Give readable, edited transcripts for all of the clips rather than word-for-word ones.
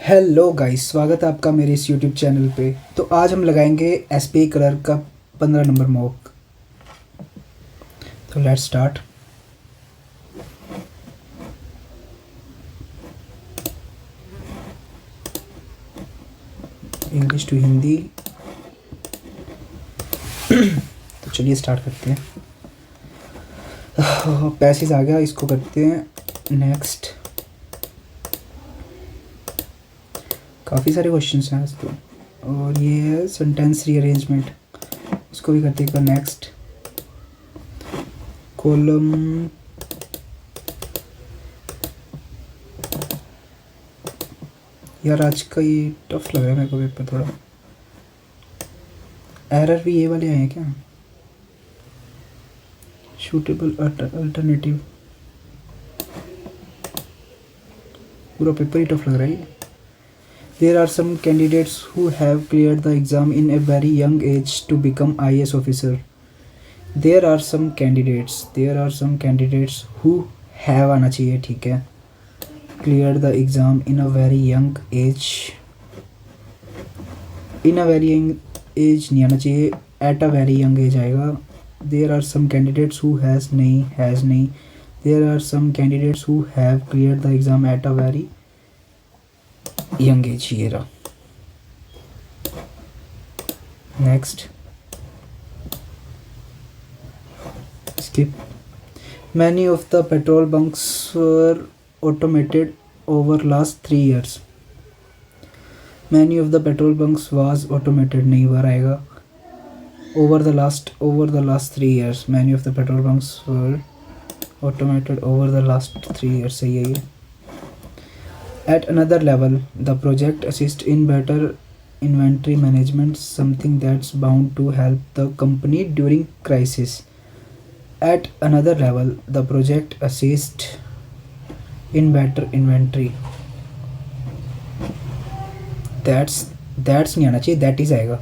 Hello guys, स्वागत है आपका मेरे इस यूट्यूब चैनल पे। तो आज हम लगाएंगे एसपी कलर का 15 नंबर मॉक। तो let's start. English to Hindi. तो चलिए स्टार्ट करते हैं। पैसेज आ गया, इसको करते हैं नेक्स्ट। काफ़ी सारे क्वेश्चंस हैं आज तो। और ये है सेंटेंस रीअरेंजमेंट, इसको भी करते हैं नेक्स्ट। कॉलम यार, आज का ये टफ लग रहा है मेरे को पेपर थोड़ा। एरर भी ये वाले आए हैं क्या? सूटेबल अल्टरनेटिव, पूरा पेपर ही टफ लग रहा है। There are some candidates who have cleared the exam in a very young age to become IAS officer. There are some candidates who have आना चाहिए, ठीक है। Cleared the exam in a very young age. In a very young age नहीं आना चाहिए, at a very young age आएगा। There are some candidates who has नहीं। There are some candidates who have cleared the exam at a very young age, ये रहा। Next, skip. Many of the petrol bunks were automated over last 3 years. Many of the petrol bunks was automated, नहीं बार आएगा। Over the last 3 years. Many of the petrol bunks were automated over the last 3 years, सही है ये। At another level, the project assists in better inventory management, something that's bound to help the company during crisis. At another level, the project assists in better inventory. That's नहीं आना चाहिए, that is आएगा।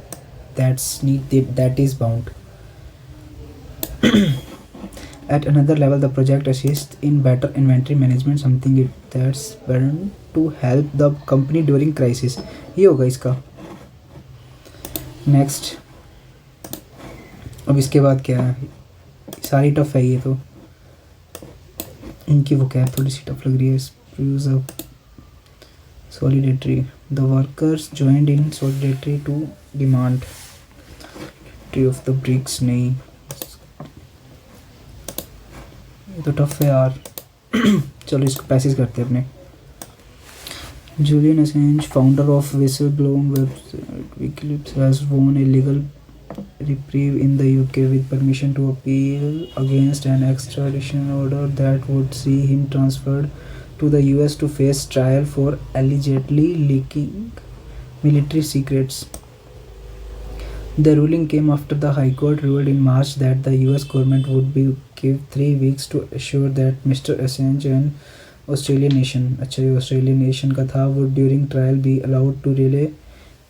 that is bound. At another level, the project assists in better inventory management, something that's bound to help the company during crisis. ये होगा इसका। Next, अब इसके बाद क्या है? सारी टफ है ये तो। इनकी वो कैब थोड़ी सी टफ लग रही है। Spruce up solidarity. The workers joined in solidarity to demand tree of the bricks, नहीं, ये तो टफ है यार। चलो इसको पैसेज करते हैं अपने। Julian Assange, founder of whistleblowing website WikiLeaks, has won a legal reprieve in the UK with permission to appeal against an extradition order that would see him transferred to the US to face trial for allegedly leaking military secrets. The ruling came after the High Court ruled in March that the US government would be give 3 weeks to assure that Mr. Assange and Australian nation, अच्छा ये Australian nation का था, would during trial be allowed to rely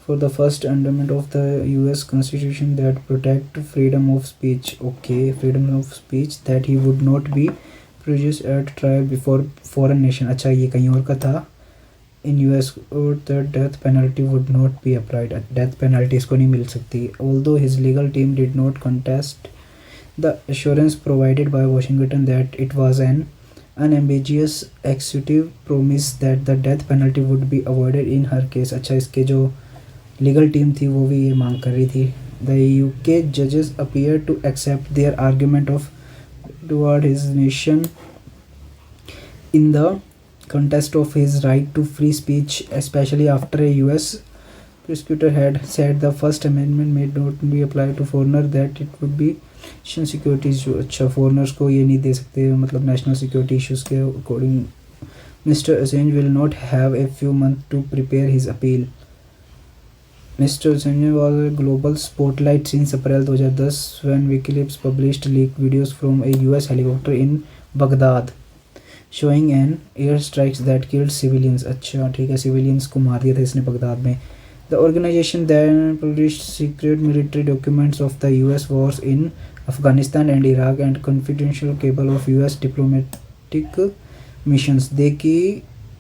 for the First Amendment of the US Constitution that protect freedom of speech. Okay, freedom of speech, that he would not be prejudiced at trial before foreign nation. अच्छा ये कहीं और का था। In US court, the death penalty would not be applied. Death penalty इसको नहीं मिल सकती। Although his legal team did not contest the assurance provided by Washington that it was an unambiguous executive promise that the death penalty would be avoided in her case. अच्छा इसके जो legal team थी वो भी ये मांग कर रही थी। The UK judges appear to accept their argument of toward his nation in the contest of his right to free speech, especially after a US prosecutor had said the First Amendment may not be applied to foreigner, that it would be national security issue. अच्छा, foreigners को ये नहीं दे सकते, मतलब national security issues के according. Mister Assange will not have a few month to prepare his appeal. Mister Assange was a global spotlight since April 2010 when WikiLeaks published leak videos from a US helicopter in Baghdad showing an air strikes that killed civilians. अच्छा ठीक है, civilians को मार दिया था इसने Baghdad में। The organization then published secret military documents of the US wars in Afghanistan and Iraq and confidential cable of US diplomatic missions। देखी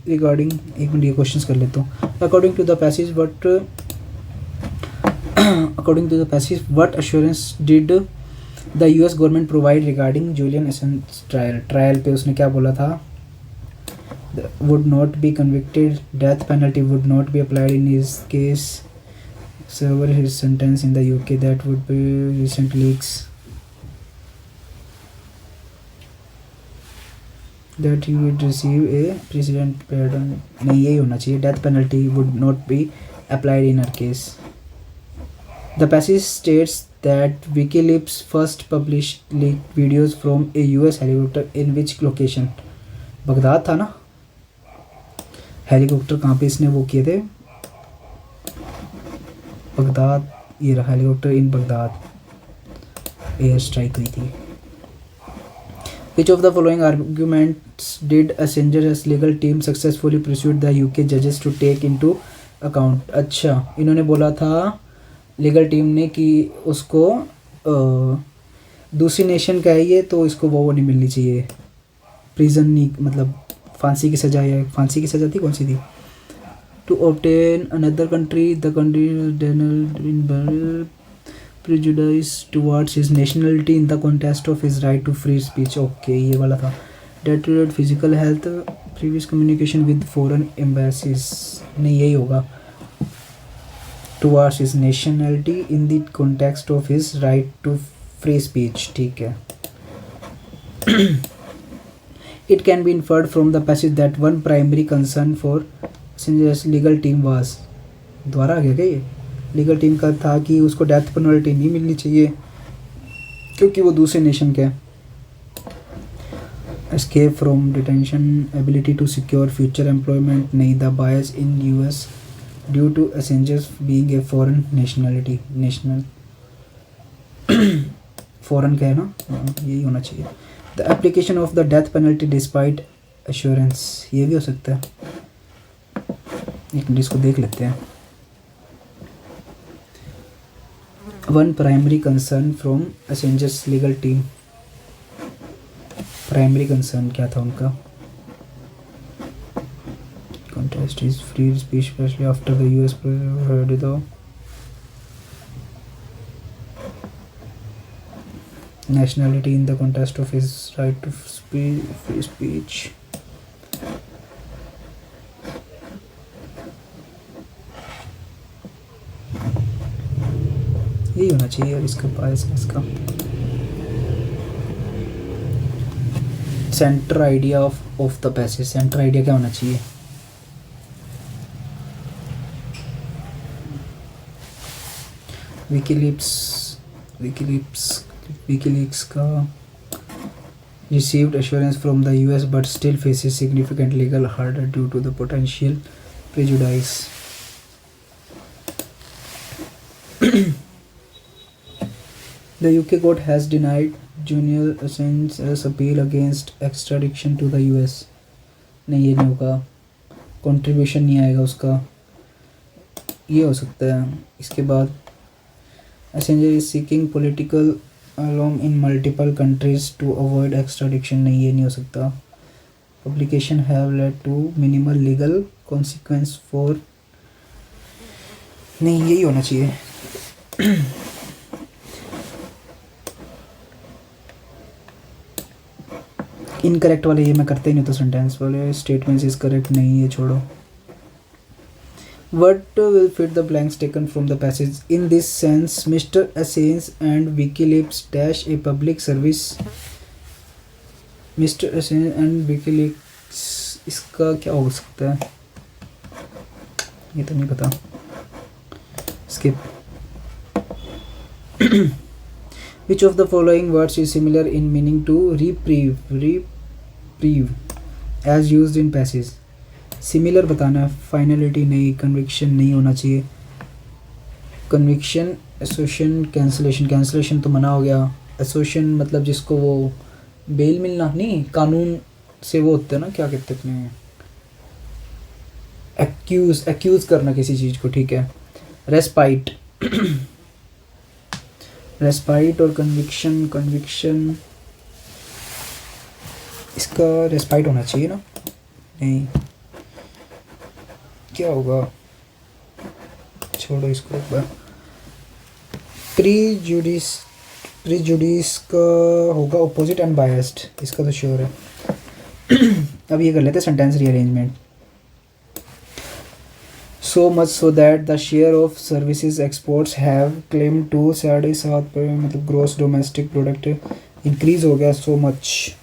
रिगार्डिंग, एक मिनट ये क्वेश्चंस कर लेता हूँ. According to the passage what according to the passage what assurance did the US government provide regarding Julian Assange trial. Trial पे उसने क्या बोला था? Would not be convicted, death penalty would not be applied in his case, serve his sentence in the UK, that would be recent leaks, that he would receive a president pardon. नहीं, यही होना चाहिए. death penalty would not be applied in her case. The passage states that WikiLeaks first published leaked videos from a US helicopter in which location? Baghdad था ना? Helicopter कहाँ पे इसने वो किए थे? बगदाद. ये रहा helicopter in Baghdad, air strike हुई थी. Which of the following arguments did Assange's legal team successfully persuade the UK judges to take into account? अच्छा, इन्होंने बोला था लीगल टीम ने कि उसको दूसरी नेशन का है ये, तो इसको वो नहीं मिलनी चाहिए, प्रिजन नहीं, मतलब फांसी की सज़ा, या फांसी की सज़ा थी, कौन सी थी? To obtain another country the country prejudice towards his nationality in the context of his right to free speech. Okay, ये वाला था. Deteriorate physical health, previous communication with foreign embassies. नहीं, यही होगा. Towards his nationality in the context of his right to free speech. ठीक है. It can be inferred from the passage that one primary concern for Assange's legal team was. द्वारा आ गया क्या ये? Legal team का था कि उसको डेथ पेनल्टी नहीं मिलनी चाहिए क्योंकि वो दूसरे नेशन का है. Escape from detention, ability to secure future employment. नहीं, the bias in US due to Assange's being a foreign nationality. National foreign का है ना, यही होना चाहिए. The application of the death penalty despite assurance, ये भी हो सकता है. एक मिनट इसको देख लेते हैं. One primary concern from Assange's legal team. Primary concern क्या था उनका? Contest is free speech, especially after the US heard the nationality in the context of his right to free speech. यही होना चाहिए. और इसका पास इसका centre idea of the passage. Centre idea क्या होना चाहिए? विकीलीक्स का received assurance from the US but still faces significant legal hurdle due to the potential prejudice. The UK court has denied Julian Assange's appeal against extradition to the US. नहीं, ये नहीं होगा. Contribution नहीं आएगा उसका. ये हो सकता है. इसके बाद Assange is seeking political asylum in multiple countries to avoid extradition. नहीं, ये नहीं हो सकता. Publication have led to minimal legal consequence for. नहीं, यही होना चाहिए. इनकरेक्ट वाले ये मैं करते ही नहीं, तो सेंटेंस वाले स्टेटमेंट्स इज करेक्ट. नहीं, ये छोड़ो. What will fit the blanks taken from the passage? In this sense, Mr. Assange and WikiLeaks dash a public service. Mr. Assange and WikiLeaks, इसका क्या हो सकता है? ये तो नहीं पता. Skip. Which of the following words is similar in meaning to reprieve as used in passage? Similar बताना है. फाइनलिटी नहीं, कन्विक्शन नहीं होना चाहिए. Conviction, association, cancellation. कैंसलेशन तो मना हो गया. एसोसिएशन मतलब जिसको वो बेल मिलना नहीं, कानून से वो होते हैं ना, क्या कहते हैं, एक्यूज करना किसी चीज़ को. ठीक है. रेस्पाइट और कन्विक्शन इसका रेस्पाइट होना चाहिए ना. नहीं, क्या होगा, छोड़ो इसको एक बार। प्रीजुडिस, प्रीजुडिस का होगा अपोजिट अनबायस्ड, इसका तो श्योर है। अब ये कर लेते हैं sentence rearrangement. So much so that the share of services exports have claim to 7.5 मतलब ग्रोस डोमेस्टिक प्रोडक्ट इंक्रीज हो गया सो मच,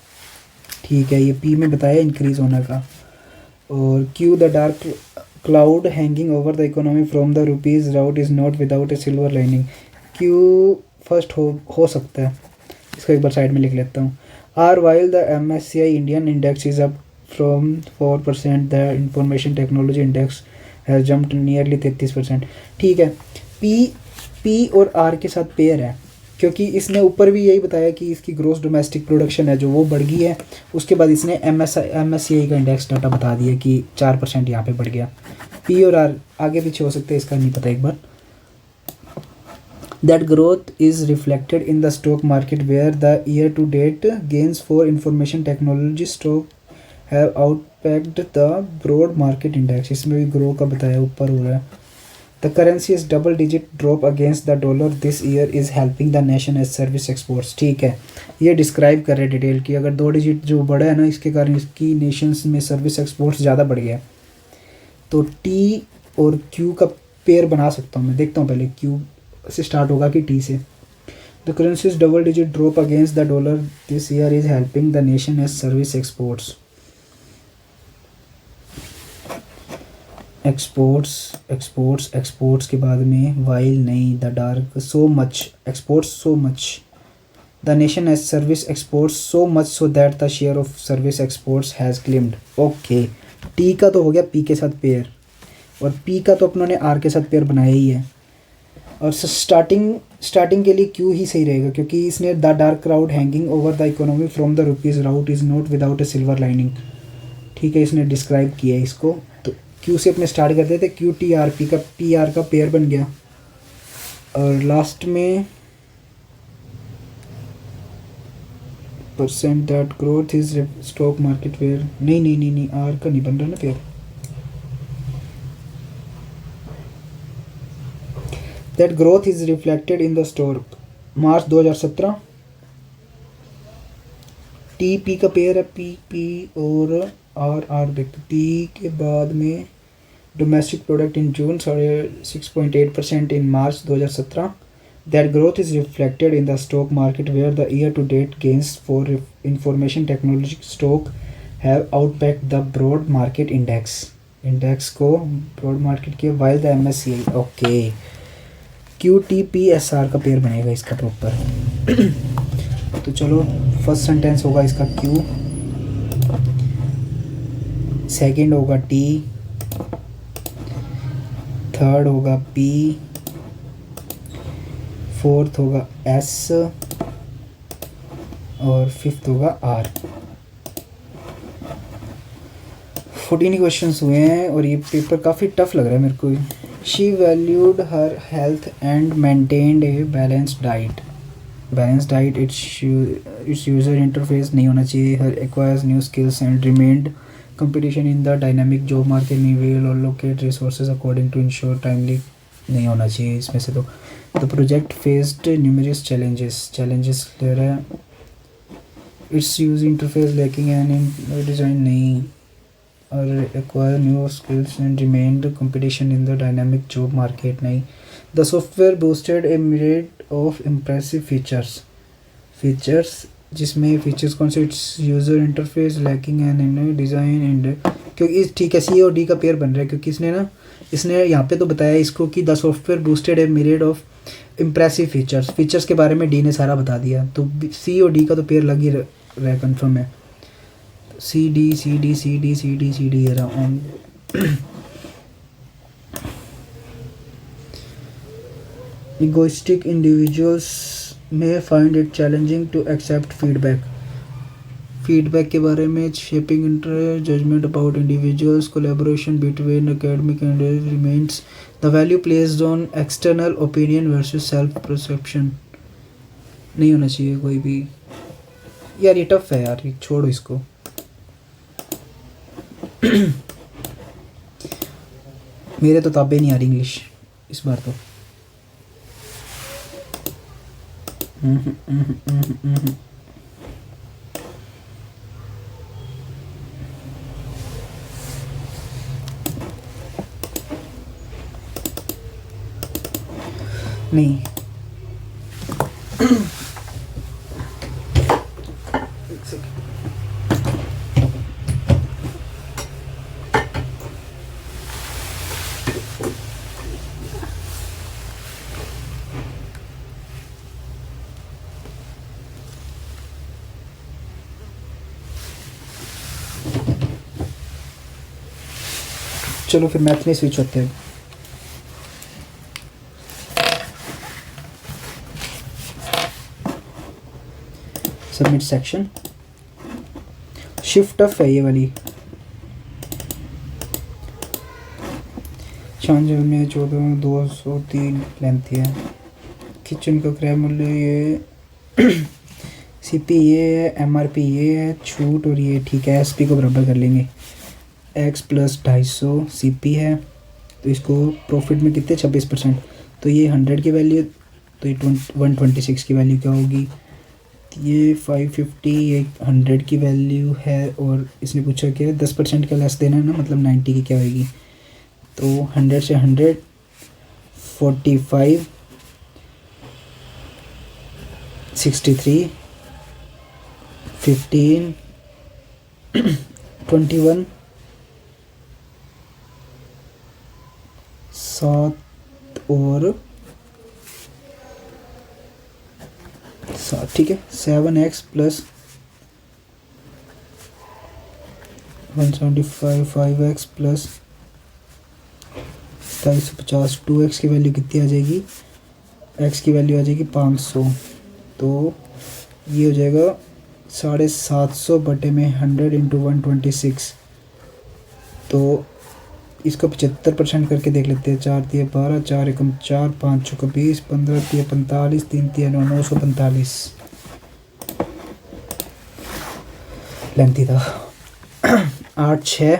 ठीक है, ये पी में बताया इंक्रीज होने का। और Q the dark cloud hanging over the economy from the rupees route is not without A silver lining, Q first हो सकता है, इसको एक बार साइड में लिख लेता हूँ। Are while the MSCI Indian index is up from 4%, the information technology index has jumped nearly 33%, ठीक है। पी और आर के साथ पेयर है, क्योंकि इसने ऊपर भी यही बताया कि इसकी ग्रोस डोमेस्टिक प्रोडक्शन है जो वो बढ़ गई है। उसके बाद इसने MSCI का इंडेक्स डाटा बता दिया कि 4% यहाँ पे बढ़ गया। पी और आर आगे पीछे हो सकते हैं, इसका नहीं पता एक बार। That growth is reflected in the stock market where the year to date gains for information technology stock have outpaced the broad market index, इसमें भी ग्रो का बताया ऊपर हो रहा है। The currency is double digit drop against the dollar this year is helping the nation as service exports, ठीक है, ये डिस्क्राइब कर रहे डिटेल की। अगर 2 डिजिट जो बढ़ा है ना, इसके कारण इसकी नेशंस में सर्विस एक्सपोर्ट्स ज़्यादा बढ़ गया। तो टी और क्यू का पेयर बना सकता हूँ मैं, देखता हूँ पहले क्यू से स्टार्ट होगा कि टी से। The currency is double digit drop against the dollar this year is helping the nation as service exports, exports के बाद में वाइल नहीं, the dark so much exports so much the nation as service exports so much so that the share of service exports has claimed, okay. T का तो हो गया P के साथ पेयर, और पी का तो अपनों ने आर के साथ पेयर बनाया ही है। और स्टार्टिंग के लिए क्यू ही सही रहेगा, क्योंकि इसने the dark crowd hanging over the economy from the rupees route is not without A silver lining, ठीक है, इसने डिस्क्राइब किया है इसको। तो क्यू से अपने स्टार्ट करते थे, क्यू टी आर पी का पी आर का पेयर बन गया। और लास्ट में percent that growth is stock market where, नहीं आर का नहीं बन रहा ना pair. That growth is reflected in the stock March 2017, T P का पेयर है, पी और आर देखते। पी के बाद में domestic product in June 6.8% in March 2017, that growth is reflected in the stock market where the year to date gains for information technology stock have outpaced the broad market index को broad market के while the MSCI, okay. Q T P S R का pair बनेगा इसका proper. तो चलो first sentence होगा इसका Q, second होगा टी, थर्ड होगा पी, फोर्थ होगा एस और फिफ्थ होगा आर। 14 क्वेश्चंस हुए हैं और ये पेपर काफ़ी टफ लग रहा है मेरे को। She valued her health and maintained a balance diet, it's user interface नहीं होना चाहिए। Her acquires new skills and remained competition in the dynamic job market में will allocate resources according to ensure timely नहीं होना चाहिए इसमें से। तो the project faced numerous challenges ले रहा है। It's use interface lacking and design नहीं, और acquire new skills and remained competition in the dynamic job market नहीं। The software boosted A myriad of impressive features जिसमें फीचर्स कौन से, it's user interface lacking and design and, क्योंकि ठीक है सी और डी का पेयर बन रहा है, क्योंकि इसने यहाँ पे तो बताया इसको कि the software boosted A myriad of impressive features के बारे में डी ने सारा बता दिया। तो सी और डी का तो पेयर लग ही रहा है, कन्फर्म है। सी डी ये रहा on. Egoistic individuals may find it challenging to accept feedback के बारे में, shaping interest judgment about individuals, collaboration between academic and remains, the value placed on external opinion versus self perception नहीं होना चाहिए कोई भी। यार ये टफ है यार, ये छोड़ो इसको। मेरे तो ताबे नहीं आ रही इंग्लिश इस बार तो। नहीं चलो फिर मैथ में स्विच होते हैं। सबमिट सेक्शन, शिफ्ट टफ है ये वाली। 96 14 203 लेंथ है। किचन का क्रय मूल्य ये सीपी ये है, एमआरपी ये है, छूट और ये ठीक है। एसपी को बराबर कर लेंगे। एक्स प्लस 250 सीपी है तो इसको प्रॉफिट में कितने 26%, तो ये 100 की वैल्यू, तो ये 126 की वैल्यू क्या होगी, ये 550, ये 100 की वैल्यू है। और इसने पूछा कि 10% का लेस देना है ना, मतलब 90 की क्या होगी, तो 100 से 100 45 63 15 21 7 और 7 ठीक है। 7x plus 175 5x plus 250 2x की वैल्यू कितनी आ जाएगी, x की वैल्यू आ जाएगी 500, तो ये हो जाएगा 750 बटे में 100 इंटू 126। तो इसको 75% करके देख लेते हैं। 4 तिया 12 4 एकम 4 5 चौका 20 15 तिया 45 3 तिया 9 945 लेंथी था। 8 6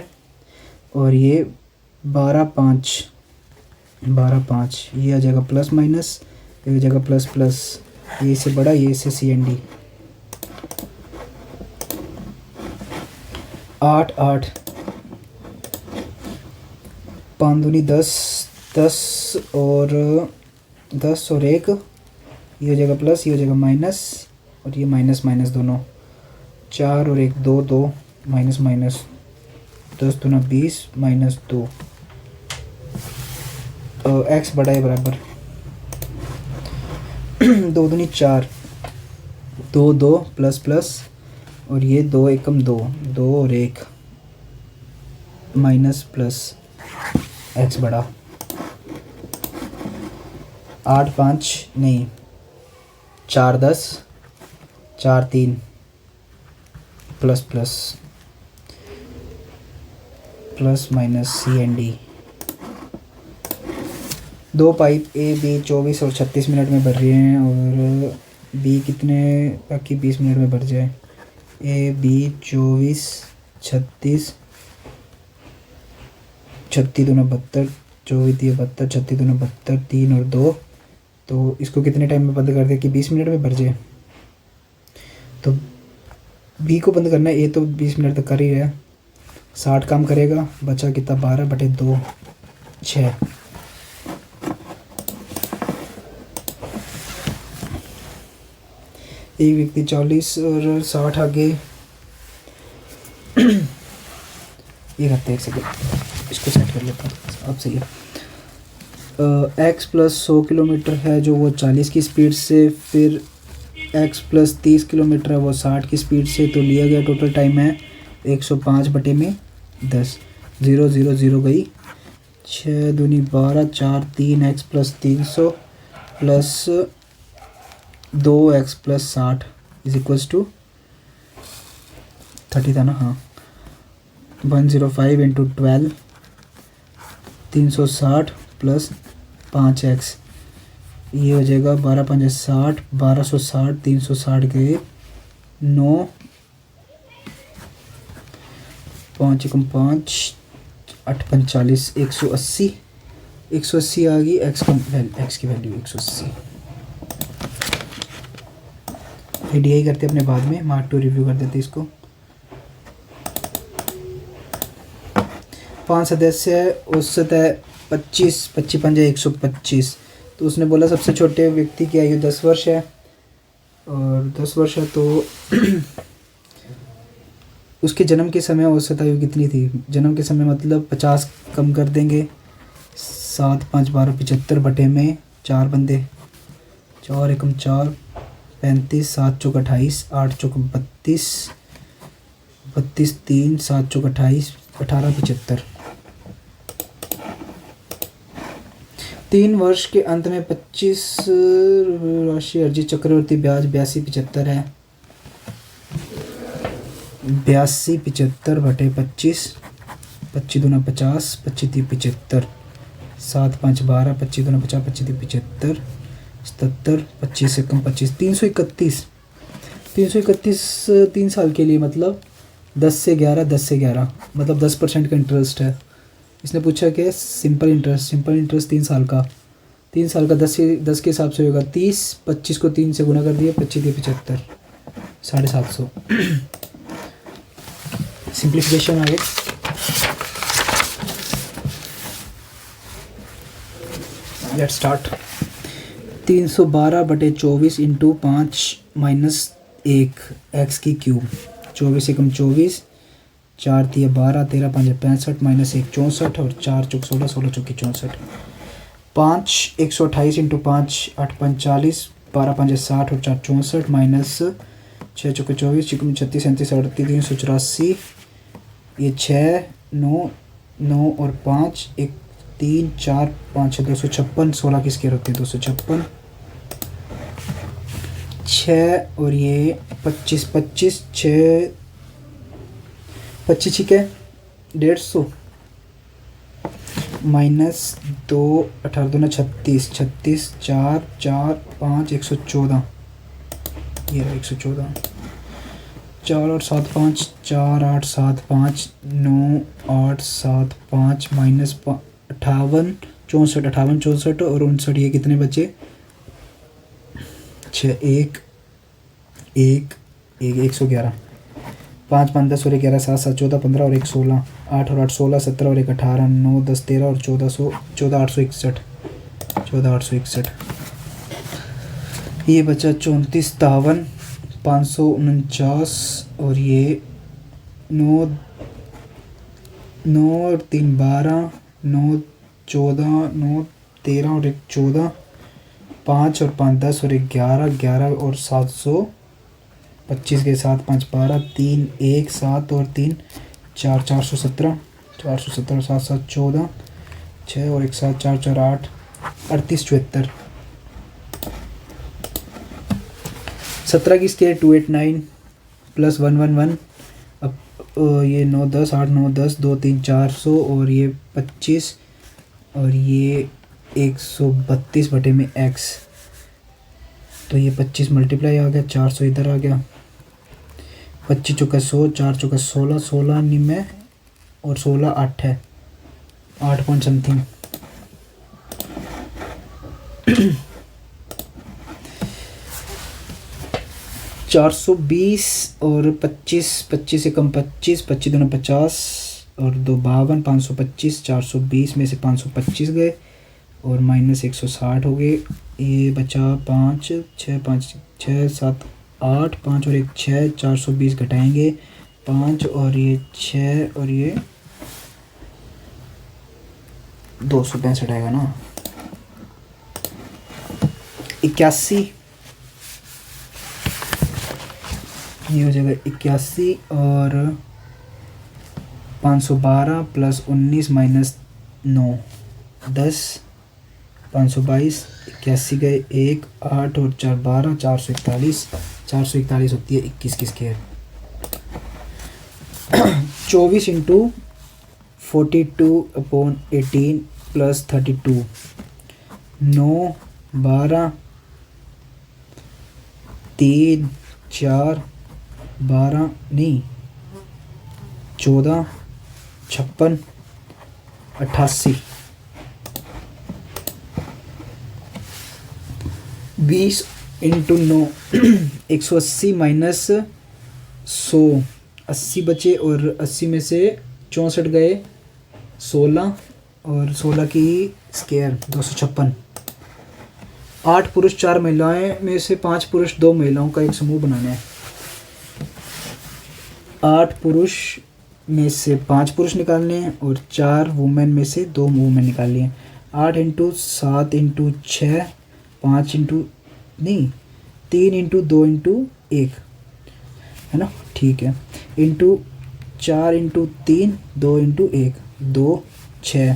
और ये 12 5 ये आ जाएगा प्लस माइनस, ये हो जाएगा प्लस प्लस, ये इससे बड़ा, ये इससे CND। 8 8 5 दूनी 10 10 और 10 और 1, ये हो जाएगा प्लस, ये हो जाएगा माइनस, और ये माइनस माइनस दोनों। 4 और 1 2 2 माइनस माइनस, 10 दूना 20 माइनस 2, एक्स बड़ा है बराबर 2 दूनी 4 2 2 प्लस प्लस, और ये 2 एकम 2 2 और 1 माइनस प्लस, एक्स बड़ा 8 5 नहीं 4 10 4 3 plus plus plus minus CND। 2 pipe A B 24 और 36 मिनट में भर रहे हैं, और B कितने बाकी 20 मिनट में भर जाए। A B 24 36 36 दूना 72 24 दिए 72 36 दूना 72 3 और 2, तो इसको कितने टाइम में बंद कर दे कि 20 मिनट में भर जाए। तो बी को बंद करना है, ए तो 20 मिनट तक कर ही रहा है, 60 काम करेगा, बचा कितना 12 बटे 2 6। एक व्यक्ति 40 और 60 आगे ये करते हैं। एक सेकेंड इसको सेट कर लेता हूँ, अब सही है। एक्स प्लस 100 किलोमीटर है जो वो 40 की स्पीड से, फिर एक्स प्लस 30 किलोमीटर है वो 60 की स्पीड से, तो लिया गया टोटल टाइम है 105 बटे में 10 0 0 0 गई 6 दूनी 12 4 3 x plus 300 plus 2 x plus 60 is equals to 30 था ना, हाँ 105 इंटू 12 360 प्लस 5x, ये हो जाएगा 12 5 60 1260 360 के 9 5 1 5 8 45 180 180 आ गई, एक्स की वैल्यू 180। ADI करते अपने बाद में, मार्क टू रिव्यू कर देते इसको। 5 सदस्य है, औसत है 25, 25 पंजे 125। तो उसने बोला सबसे छोटे व्यक्ति की आयु 10 वर्ष है, और 10 वर्ष है तो उसके जन्म के समय औसत आयु कितनी थी। जन्म के समय मतलब 50 कम कर देंगे, 7 5 12 75 बटे में 4 बंदे, 4 एकम 4 35, 7 चौक 28, 8 चौक 32, 32 3, 7 चौक 28, 18 75। 3 वर्ष के अंत में 25 राशि अर्जित चक्रवर्ती ब्याज 8275 है। 8275 बटे 25, 25 दूना 50, 25 तीन 75, 7 5 12, 25 दूना 50, 25 तीन 75, 77, 25 से कम 25, 331। 331 3 साल के लिए, मतलब 10 से 11, 10 से 11 मतलब 10% का इंटरेस्ट है। इसने पूछा कि सिंपल इंटरेस्ट 3 साल का, 3 साल का 10 के हिसाब से होगा 30, 25 को 3 से गुना कर दिया, 25 तीन 75, 750। सिंप्लीफिकेशन आगे। Let's start. 312 बटे 24 इंटू 5 माइनस 1 एक्स की क्यूब। 24 एकम 24, 4 तिया 12, 13 5 65 माइनस 1 64, और 4 चौक 16, 16 चौकी 64। 5 128 इंटू 5 8 5 40, 12 5 60 और 4 64 माइनस 6 चौके 24, 36 37 38 384। ये 6 9 9 और 5 1 3 4 5 256। 16 की स्केयर होती है 256। 6 और ये 25 25 6 25 है 150 माइनस 2 18 दूना 36 36 4 4 5 114। ये 114। 4 और 7 5 4 8 7 5 9 8 7 5 माइनस 58 64 58 64 और 59। ये कितने बचे 6 1 1 1 111। 5 5 10 और 11 7 7 14 15 और 1 16 8 और 8 16 17 और 1 18 9 10 13 और 14 861 14 861। ये बचा 34 53 549 और ये 9 9 और 3 12 9 14 9 13 और 1 14 5 और 5 10 और 1 11 11 और 725 के साथ 5 12 3 1 7 और 3 4 417 417 और 7 7 14 6 और 1 7 4 4 8 38 74। 17 की स्केयर 289 प्लस 111। अब ये 9 10 8 9 10 2 3 400 और ये 25 और ये 132 बटे में x। तो ये 25 मल्टीप्लाई आ गया, 400 इधर आ गया। 25 चौका 100, 4 चौका 16 16 निमे और 16 8 है 8 पॉइंट समथिंग। 420 और 25 25 से कम 25 25 दूना 50 और 2 52 525। 420 में से 525 गए और माइनस 160 हो गए। ये बचा 5 6 5 6 7 8 5 और 1 6 420 घटाएंगे 5 और ये 6 और ये 265 आएगा ना। 81 ये हो जाएगा 81 और 512 प्लस 19 माइनस 9 10 522। 81 गए 1 8 और 4 12 441 441 होती है 21 की स्केयर। 24 इंटू 42/18 प्लस 32 9 12 3 4 12 नहीं 14 56 88 20 इंटू 9 180 माइनस 100, 80 बचे और 80 में से 64 गए, 16 और 16 की स्क्वायर 256। 8 पुरुष 4 महिलाएं में से 5 पुरुष 2 महिलाओं का एक समूह बनाना है। 8 पुरुष में से 5 पुरुष निकालने हैं और 4 वुमेन में से 2 वुमेन निकालनी है। 8 इंटू 7 इंटू 6 5 इंटू नहीं 3 इंटू 2 इंटू 1 है ना, ठीक है, इंटू 4 इंटू 3 2 इंटू 1 2 6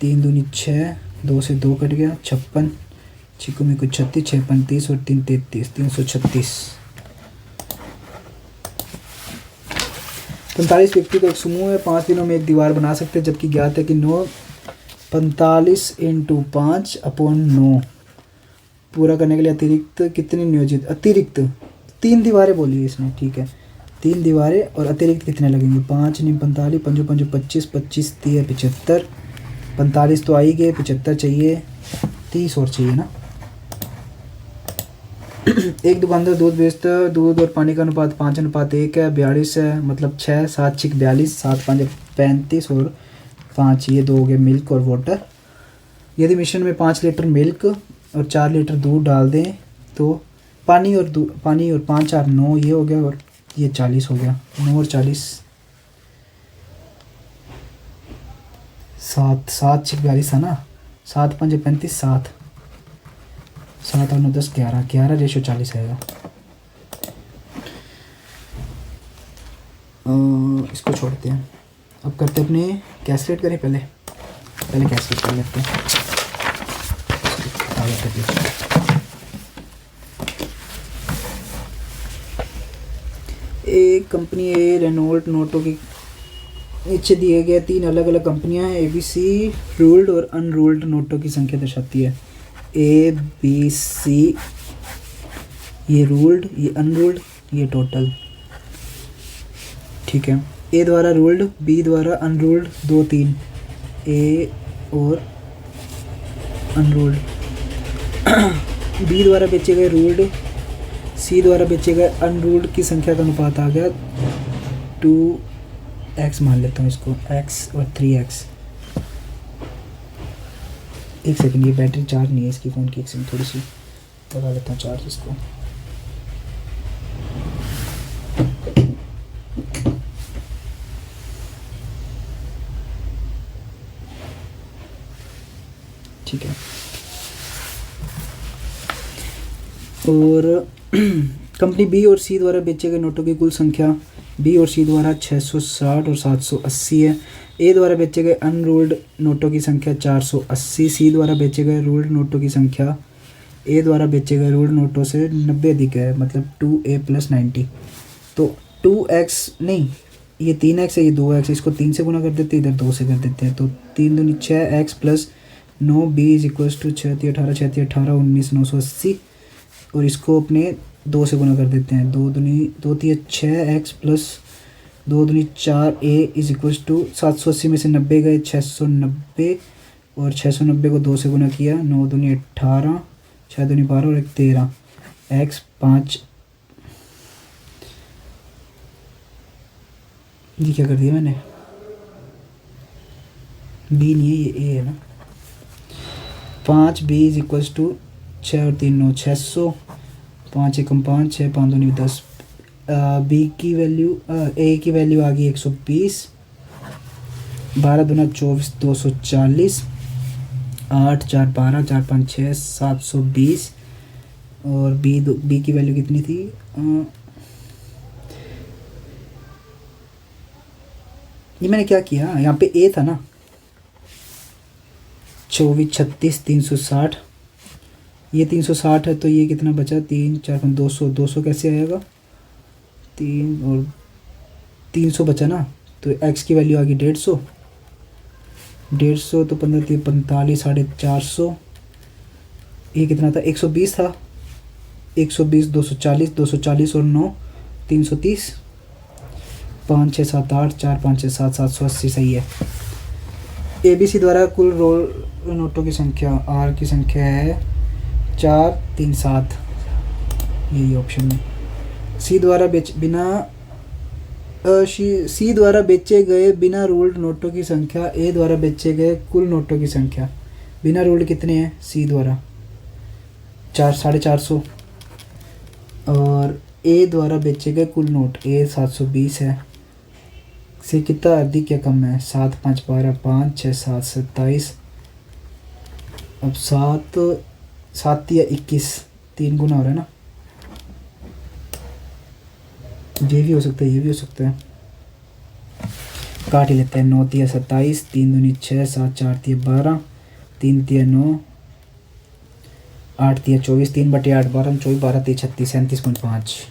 3 दूनी 6 2 से 2 कट गया 56 छिको में कुछ 36 6 35 और 3 33 336। 45 व्यक्ति का एक समूह है, 5 दिनों में एक दीवार बना सकते हैं, जबकि ज्ञात है कि 45 इंटू 5 अपॉन 9 पूरा करने के लिए अतिरिक्त कितने नियोजित, अतिरिक्त 3 दीवारें बोली है इसने, ठीक है 3 दीवारें और अतिरिक्त कितने लगेंगे, 5 नहीं 45 5 5 25 25 30 75, 45 तो आ ही गए, 75 चाहिए, 30 और चाहिए ना। एक दुकानदार दूध बेचता है, दूध और पानी का अनुपात 5:1 है, 42 है, मतलब 6 7 6 42 7 5 35 और 5 ये 2 हो गए मिल्क और वाटर। यदि मिश्रण में 5 लीटर मिल्क और 4 लीटर दूध डाल दें तो पानी और 5 4 9 ये हो गया और ये 40 हो गया, 9 और 40 7 7 6 42 था ना, 7 5 35 7 7 और 9 10 11 11 रेशो 40 आएगा। इसको छोड़ते हैं, अब करते हैं अपने कैलकुलेट करें, पहले कैलकुलेट कर लेते हैं। एक कंपनी है रेनॉल्ट नोटों की नीचे दिए गए 3 अलग अलग कंपनियां हैं, ABC रूल्ड और अनरूल्ड नोटों की संख्या दर्शाती है। ABC ये रूल्ड, ये अनरूल्ड, ये टोटल, ठीक है। ए द्वारा रूल्ड, बी द्वारा अनरूल्ड 2 3, ए और अनरूल्ड। बी द्वारा बेचे गए रूल्ड, सी द्वारा बेचे गए अनरूल्ड की संख्या का अनुपात आ गया 2x, मान लेता हूँ इसको x और 3x। एक सेकंड, ये बैटरी चार्ज नहीं है इसकी फ़ोन की, एक सेकंड थोड़ी सी लगा लेता हूँ चार्ज इसको। ठीक है, और कंपनी बी और सी द्वारा बेचे गए नोटों की कुल संख्या बी और सी द्वारा 660 और 780 है। ए द्वारा बेचे गए अनरूल्ड नोटों की संख्या 480, सी द्वारा बेचे गए रूल्ड नोटों की संख्या ए द्वारा बेचे गए रूल्ड नोटों से 90 अधिक है, मतलब 2a + 90। तो 2x नहीं, ये 3x है, ये 2x, इसको 3 से गुना कर देते हैं, इधर 2 से कर देते हैं, तो 3 दूनी 6x + 9 b = 6 3 18 6 3 18 19 980, और इसको अपने 2 से गुना कर देते हैं, 2 दूनी 2 3 6x + 2 दूनी 4a = 780 में से 90 गए 690, और 690 को 2 से गुना किया, 9 दूनी 18 6 दूनी 12 और 1 13, x 5, ये क्या कर दिया मैंने, b नहीं है, ये a है ना। 5b = 6 और 3 9 600, 5 एकम 5 6 5 दूनी 10, बी की वैल्यू ए की वैल्यू आ गई 120, 12 दूना 24 240, 8 4 12 4 5 6 720, और बी की वैल्यू कितनी थी, ये मैंने क्या किया, यहाँ पे ए था ना 24 36 360, ये 360 है, तो ये कितना बचा 3 4 5 200, 200 कैसे आएगा, 3 और 300 बचा ना, तो x की वैल्यू आ गई 150, 150 तो 15 3 45 450, ये कितना था 120 था, 120 240 240 और 9 330, 5 6 7 8 4 5 6 7 780, सही है। ABC द्वारा कुल रोल नोटों की संख्या, R की संख्या है 437, यही ऑप्शन है। सी द्वारा बेचे गए बिना रूल्ड नोटों की संख्या, ए द्वारा बेचे गए कुल नोटों की संख्या। बिना रूल्ड कितने हैं सी द्वारा? 450, और ए द्वारा बेचे गए कुल नोट, ए 720 है। सी कितना अधिक या कम है? 7 5 12, 5 6 7 27। अब 7 या 21, 3 गुना हो रहा है ना। ये भी हो सकता है, ये भी हो सकता है। काट ही लेते हैं। 9 3 27, 3 दूनी 6, 7 4 3 12, 3 3 9, 8 3 24, 3/8 12, 24 12 3 36, 37.5।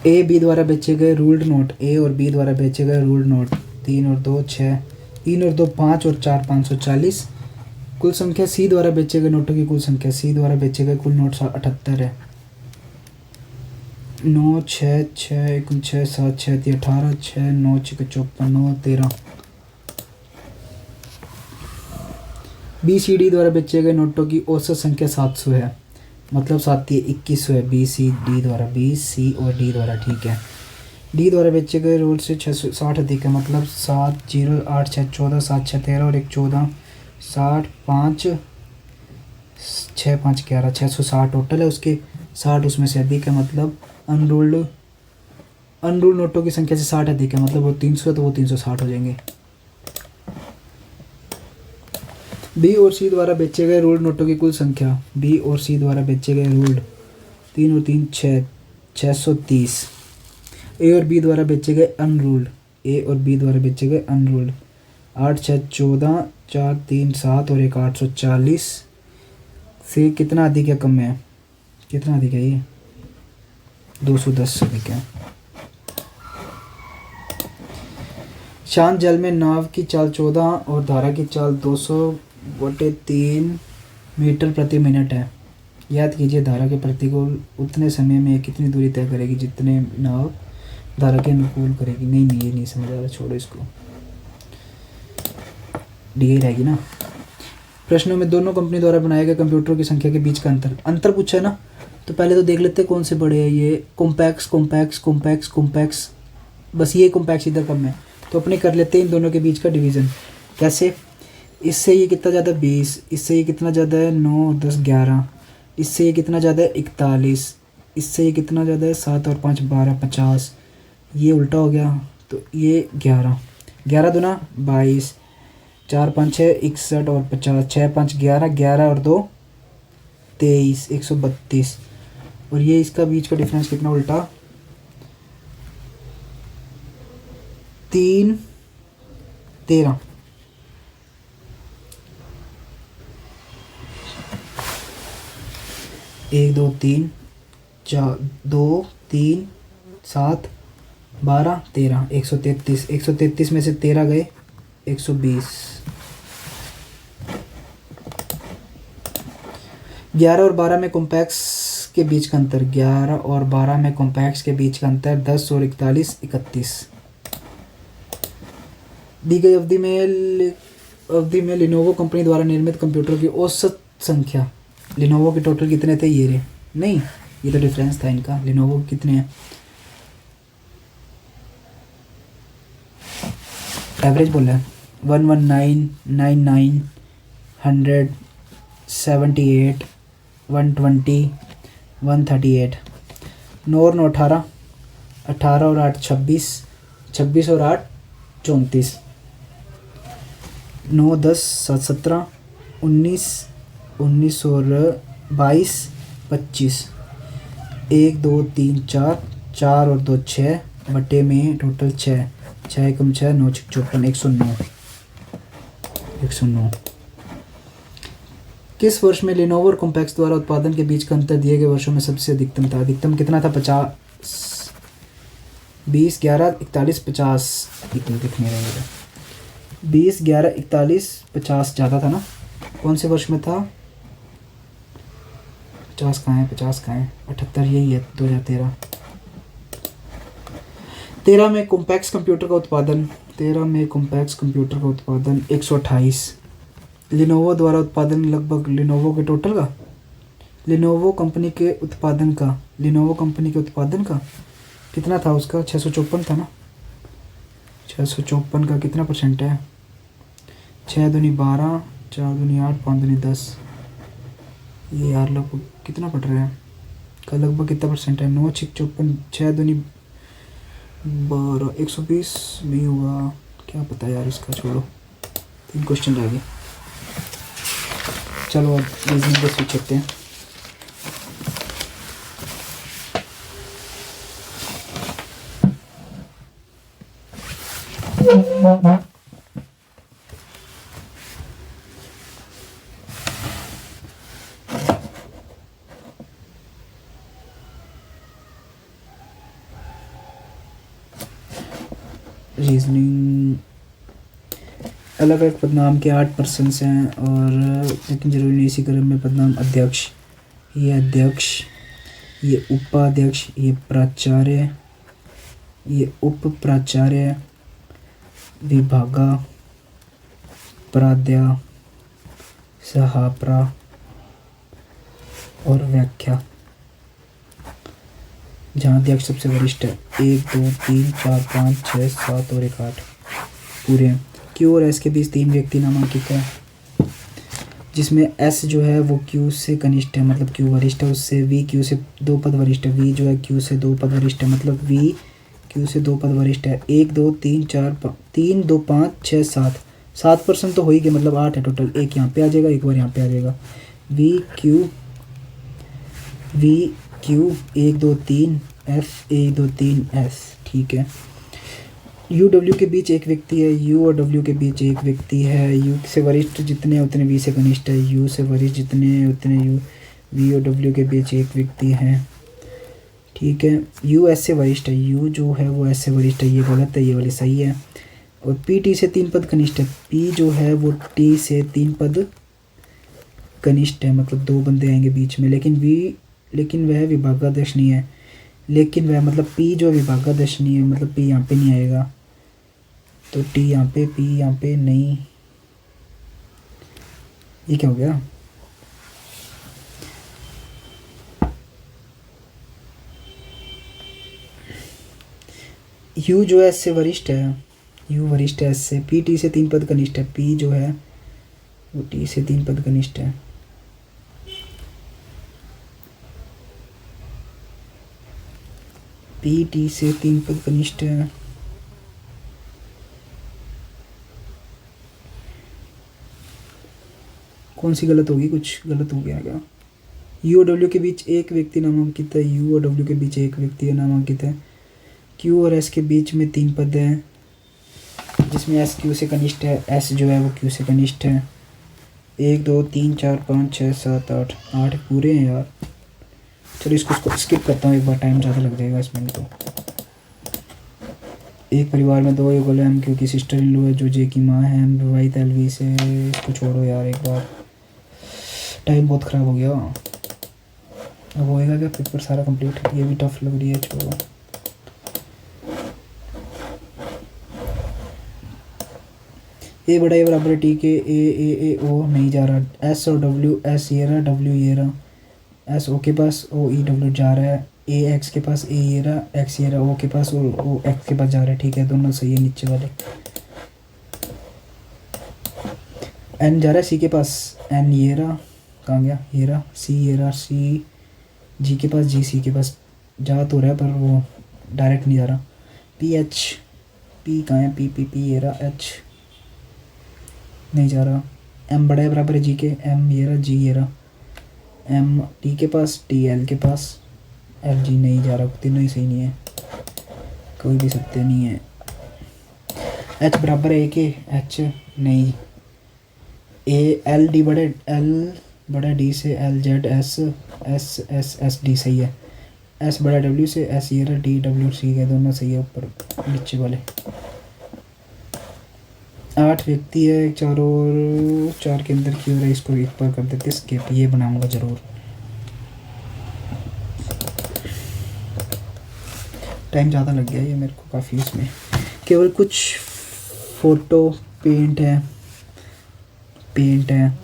ए बी द्वारा बेचे गए रूल्ड नोट, ए और बी द्वारा बेचे गए रूल्ड नोट 3 और 2 6, 3 और 2 5 और 4 540। कुल संख्या सी द्वारा बेचे गए नोटों की कुल संख्या, सी द्वारा बेचे गए कुल नोट 78 है। 9 6 6 1 6 7 6 3 18, 6 9 6 54, 9 13। बी सी डी द्वारा बेचे गए नोटों की औसत संख्या 700 है, मतलब 7 2100 है। बी सी डी द्वारा, बी सी और डी द्वारा, ठीक है। डी द्वारा बेचे गए रोल से 660 अधिक है, मतलब 7 0 8 6 14, 7 6 13 और 1 14, 60 5 6 5 11, 660 टोटल है। उसके 60 उसमें से अधिक है, मतलब अनरूल्ड नोटों की संख्या से 60 अधिक है, मतलब वो 300 है तो वो 360 हो जाएंगे। बी और सी द्वारा बेचे गए रूल्ड नोटों की कुल संख्या, बी और सी द्वारा बेचे गए रूल्ड 3 और 3 6, 630। ए और बी द्वारा बेचे गए अनरूल्ड, ए और बी द्वारा बेचे गए अनरूल्ड 8 6 14, 4 3 7 और 1 840 से कितना अधिक या कम है? कितना अधिक है? ये 210 अधिक है। शांत जल में नाव की चाल 14 और धारा की चाल 200/3 मीटर प्रति मिनट है। याद कीजिए धारा के प्रतिकूल उतने समय में कितनी दूरी तय करेगी जितने नाव धारा के अनुकूल करेगी। नहीं ये नहीं समझ आ रहा, छोड़ो इसको, डी रहेगी ना। प्रश्नों में दोनों कंपनी द्वारा बनाए गए कंप्यूटरों की संख्या के बीच का अंतर पूछा है ना। तो पहले तो देख लेते हैं कौन से बड़े हैं। ये कॉम्पैक्स, बस ये कॉम्पैक्स इधर कम है, तो अपने कर लेते हैं इन दोनों के बीच का डिवीज़न। कैसे? इससे ये कितना ज़्यादा 20, इससे ये कितना ज़्यादा है 9 और 10 11, इससे ये कितना ज़्यादा है 41, इससे ये कितना ज़्यादा है 7 और 5 12 50, ये उल्टा हो गया तो ये 11, 11 दूना 22, 4 5 6 61 और 50, 6 5 11, 11 और 2 23, 132। और ये इसका बीच का डिफरेंस कितना उल्टा? 3 13। एक 2 3 4 2 3 7 12 13, 133। 133 में से 13 गए 120। 11 और 12 में कॉम्पैक्स के बीच का अंतर, 11 और 12 में कॉम्पैक्स के बीच का अंतर 10 और 41 31। दी गई अवधि में लिनोवो कंपनी द्वारा निर्मित कंप्यूटर की औसत संख्या। लिनोवो के टोटल कितने थे? ये नहीं, ये तो डिफरेंस था इनका। लिनोवो कितने हैं? एवरेज बोला है 11999 100 78 120 138। 9 और 9 18, 18 और 8 26, 26 और 8 34, 9 10 7 17 19, 19 और 22 25, 1 2 3 4, 4 और 2 6 बटे में टोटल 6, 6 कम 6 9 6 54, 109। किस वर्ष में लिनोवो और कॉम्पैक्स द्वारा उत्पादन के बीच का अंतर दिए गए वर्षों में सबसे अधिकतम था? अधिकतम कितना था? 50 20 11 41 50। इतने दिखने रहेंगे 20 11 41 50 ज़्यादा था ना। कौन से वर्ष में था? 50 कहाँ है? 78 यही है 2013। 13 में कॉम्पैक्स कंप्यूटर का उत्पादन 128। लिनोवो द्वारा उत्पादन लगभग लिनोवो के टोटल का लिनोवो कंपनी के उत्पादन का कितना था उसका 654 था ना। 654 का कितना परसेंट है? 6 दूनी 12, 4 दूनी 8, 5 दूनी 10। ये यार लगभग कितना पड़ रहा है का लगभग कितना परसेंट है? 9 6 54, 6 दूनी 12, 120 नहीं होगा, क्या पता यार इसका, छोड़ो 3 क्वेश्चन रह गए। चलो अब रीजनिंग पे स्विच करते हैं। रीजनिंग अलग अलग पदनाम के 8 पर्सन्स हैं, और लेकिन जरूरी नहीं इसी क्रम में पदनाम अध्यक्ष, ये उपाध्यक्ष, ये प्राचार्य, ये उप प्राचार्य, विभागा, प्राध्या, सहाप्रा और व्याख्या। जहाँ अध्यक्ष सबसे वरिष्ठ है, 1 2 3 4 5 6 7 और 1 8 पूरे हैं। क्यू और एस के बीच 3 व्यक्ति नामांकित है, जिसमें एस जो है वो क्यू से कनिष्ठ है, मतलब क्यू वरिष्ठ है उससे। वी क्यू से 2 पद वरिष्ठ है, वी जो है क्यू से 2 पद वरिष्ठ है, मतलब वी क्यू से 2 पद वरिष्ठ है। 1 2 3 4 3 2 5 6 7 7% तो हो ही गया, मतलब 8 है टोटल। एक यहाँ पे आ जाएगा, एक बार यहाँ पे आ जाएगा। वी क्यू 1 2 3 एफ 1 2 3 एस, ठीक है। यू डब्ल्यू के बीच एक व्यक्ति है, यू और डब्ल्यू के बीच एक व्यक्ति है। यू से वरिष्ठ जितने उतने वी से कनिष्ठ है, यू से वरिष्ठ जितने उतने यू। वी और डब्ल्यू के बीच एक व्यक्ति है, ठीक है। यू एस से वरिष्ठ है, यू जो है वो एस से वरिष्ठ है, ये गलत है, ये वाली सही है। और पी टी से 3 पद कनिष्ठ है, पी जो है वो टी से 3 पद कनिष्ठ है, मतलब 2 बंदे आएंगे बीच में। लेकिन वह विभागाध्यक्ष नहीं है, लेकिन वह मतलब पी जो विभागाध्यक्ष नहीं है, मतलब पी यहाँ पे नहीं आएगा, तो टी यहाँ पे, पी यहाँ पे नहीं। ये क्या हो गया? यू जो है एस से वरिष्ठ है, यू वरिष्ठ है एस से। पी टी से 3 पद कनिष्ठ है, पी जो है वो टी से 3 पद कनिष्ठ है। पी टी से 3 पद कनिष्ठ है। कौन सी गलत होगी? कुछ गलत हो गया क्या? यू और डब्ल्यू के बीच एक व्यक्ति नामांकित है, यू और डब्ल्यू के बीच एक व्यक्ति नामांकित है। क्यू और एस के बीच में 3 पद हैं, जिसमें एस क्यू से कनिष्ठ है, एस जो है वो क्यू से कनिष्ठ है। 1 2 3 4 5 6 7 8 8 पूरे हैं यार। चलो इसको स्किप करता हूँ, एक बार टाइम ज़्यादा लग जाएगा इसमें। तो एक परिवार में 2 युगल हैं, एम क्यू की सिस्टर इन लॉ है जो जे की माँ है, एम विवाहित एल वी से। इसको छोड़ो यार, एक बार टाइम बहुत ख़राब हो गया। अब होएगा क्या पेपर सारा कंप्लीट? ये भी टफ लग रही है, छोड़ो। ए बड़ा ए बराबर टी के ए ओ नहीं जा रहा। एस और डब्ल्यू, एस ये रहा, डब्ल्यू ये रहा। एस ओ के पास, ओ ई डब्ल्यू जा रहा है। ए एक्स के पास, ए ये रहा, एक्स ये रहा। ओ के पास, ओ एक्स के पास जा रहा है, ठीक है, दोनों सही है नीचे वाले। एन जा रहा है सी के पास, एन ये रहा, कहाँ गया? ये रहा। सी ये रहा, सी जी के पास, जी सी के पास जा तो रहा है पर वो डायरेक्ट नहीं जा रहा। पी एच, पी कहाँ है? पी पी पी ये रहा, एच नहीं जा रहा। एम बड़ा है बराबर है जी के, एम ये रहा, जी ये रहा। एम टी के पास, टी एल के पास, एल जी नहीं जा रहा। तीनों ही सही नहीं है, कोई भी सत्य नहीं है। एच बराबर है ए के, एच नहीं। ए एल डी बड़े, एल बड़ा डी से, L Z S S S S D सही है। एस बड़ा डब्ल्यू से, एस ये रहा, डी डब्ल्यू सी है, दोनों सही है ऊपर नीचे वाले। 8 व्यक्ति है, 4 और 4 के अंदर क्यों रहा है? इसको एक बार कर देते स्किप, ये बनाऊंगा ज़रूर। टाइम ज़्यादा लग गया ये मेरे को काफ़ी, इसमें केवल कुछ फ़ोटो पेंट है, पेंट है